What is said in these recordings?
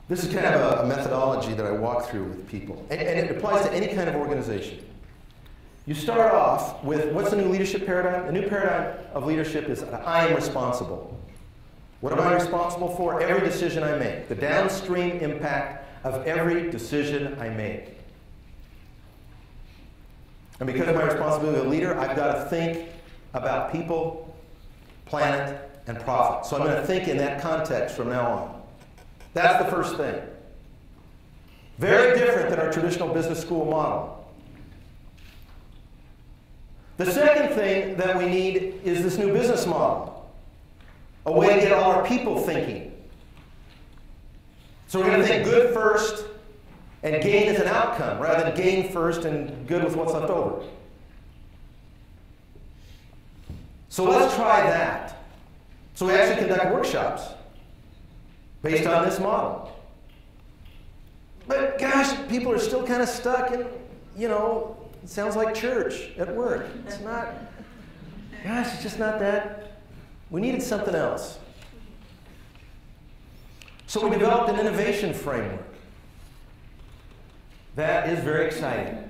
This is kind of a methodology that I walk through with people, and it applies to any kind of organization. You start off with, what's the new leadership paradigm? The new paradigm of leadership is, I am responsible. What am I responsible for? Every decision I make, the downstream impact of every decision I make. And because of my responsibility as a leader, I've got to think about people, planet, and profit. So I'm going to think in that context from now on. That's the first thing. Very different than our traditional business school model. The second thing that we need is this new business model. A way to get all our people thinking. So we're going to think good first and gain as an outcome, rather than gain first and good with what's left over. So let's try that. So we actually conduct workshops based on this model. But gosh, people are still kind of stuck in, you know, it sounds like church at work. It's not, gosh, it's just not that. We needed something else. So we developed an innovation framework. That is very exciting.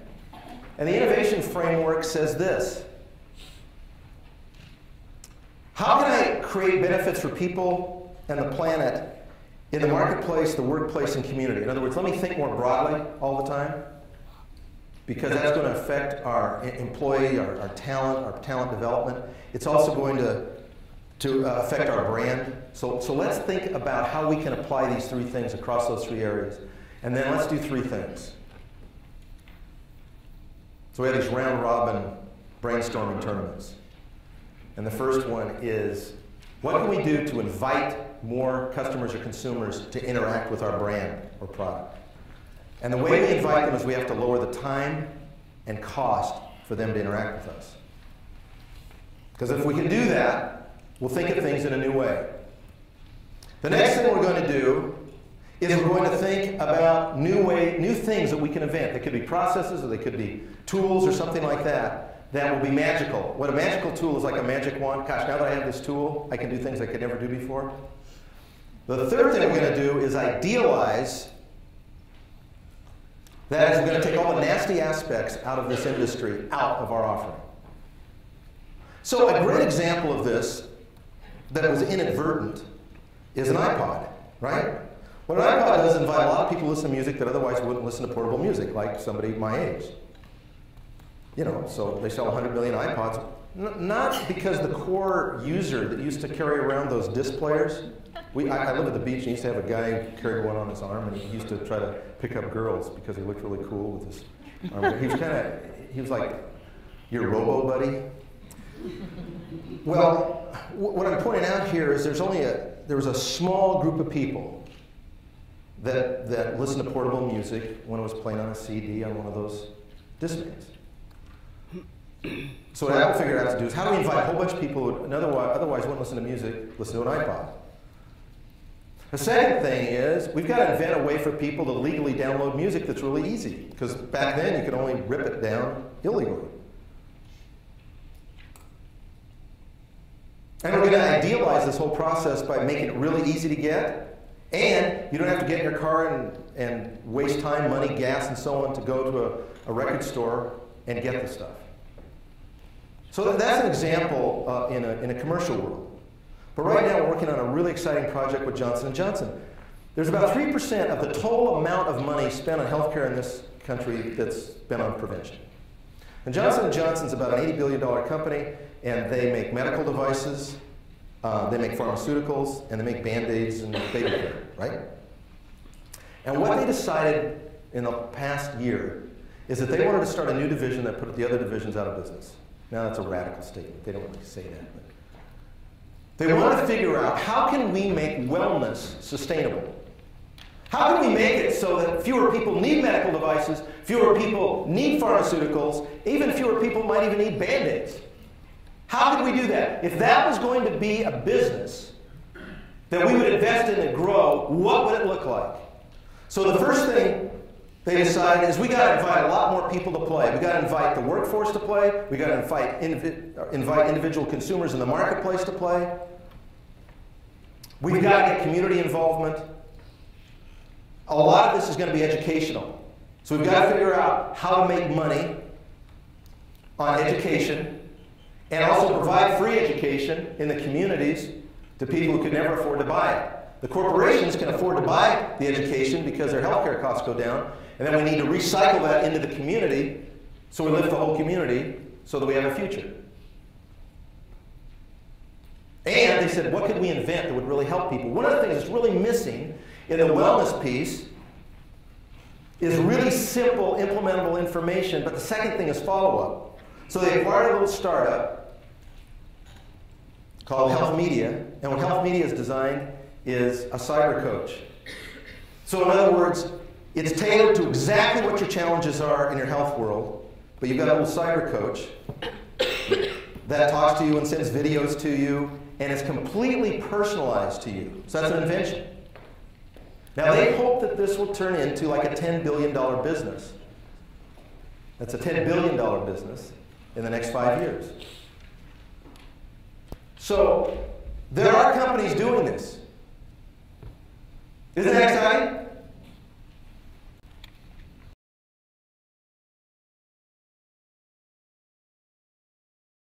And the innovation framework says this. How can I create benefits for people and the planet in the marketplace, the workplace, and community? In other words, let me think more broadly all the time, because that's going to affect our employee, our talent development. It's also going to affect our brand. So let's think about how we can apply these three things across those three areas. And then let's do three things. So we have these round-robin brainstorming tournaments. And the first one is, what can we do to invite more customers or consumers to interact with our brand or product? And the way we invite them is we have to lower the time and cost for them to interact with us. Because if we can do that, we'll think of things in a new way. The next thing we're going to do is we're going to think about new things that we can invent. They could be processes, or they could be tools or something like that, that will be magical. What a magical tool is, like a magic wand. Gosh, now that I have this tool, I can do things I could never do before. The third thing we're going to do is idealize. That is, we're going to take all the nasty aspects out of this industry, out of our offering. So a great example of this that was inadvertent is an iPod, right? What an iPod does is invite a lot of people to listen to music that otherwise wouldn't listen to portable music, like somebody my age. You know, so they sell 100 million iPods. Not because the core user that used to carry around those disc players. I live at the beach and used to have a guy who carried one on his arm, and he used to try to pick up girls because he looked really cool with his arm. He was like your robo buddy. Well, what I'm pointing out here is there was a small group of people that listened to portable music when it was playing on a CD on one of those Discmans. So what Apple figured out to do is, how do we invite a whole bunch of people who otherwise wouldn't listen to music, listen to an iPod? The second thing is, we've got to invent a way for people to legally download music that's really easy, because back then you could only rip it down illegally. And we're going to idealize this whole process by making it really easy to get, and you don't have to get in your car and waste time, money, gas, and so on to go to a record store and get the stuff. So that's an example in a commercial world. But right now we're working on a really exciting project with Johnson & Johnson. There's about 3% of the total amount of money spent on healthcare in this country that's spent on prevention. And Johnson & Johnson's about an $80 billion company, and they make medical devices, they make pharmaceuticals, and they make Band-Aids and baby care, right? And what they decided in the past year is that they wanted to start a new division that put the other divisions out of business. Now that's a radical statement. They don't really say that. But they want to figure out, how can we make wellness sustainable? How can we make it so that fewer people need medical devices, fewer people need pharmaceuticals, even fewer people might even need Band-Aids? How could we do that? If that was going to be a business that we would invest in and grow, what would it look like? So the first thing they decided is, we got to invite a lot more people to play. We got to invite the workforce to play. We got to invite individual consumers in the marketplace to play. We've got to get community involvement. a lot of this is going to be educational. So we've got to figure out how to make money on education and also provide free education in the communities to people who could never afford to buy it. The corporations can afford to buy the education because their healthcare costs go down, and then we need to recycle that into the community so we lift the whole community so that we have a future. And they said, what could we invent that would really help people? One of the things that's really missing in the wellness piece is really simple, implementable information, but the second thing is follow-up. So they acquired a little startup called Health Media, and what Health Media is designed is a cyber coach. So in other words, it's tailored to exactly what your challenges are in your health world, but you've got a little cyber coach that talks to you and sends videos to you, and is completely personalized to you. So that's an invention. Now they hope that this will turn into like a $10 billion business. That's a $10 billion business in the next 5 years. So there are companies doing this. Isn't that exciting?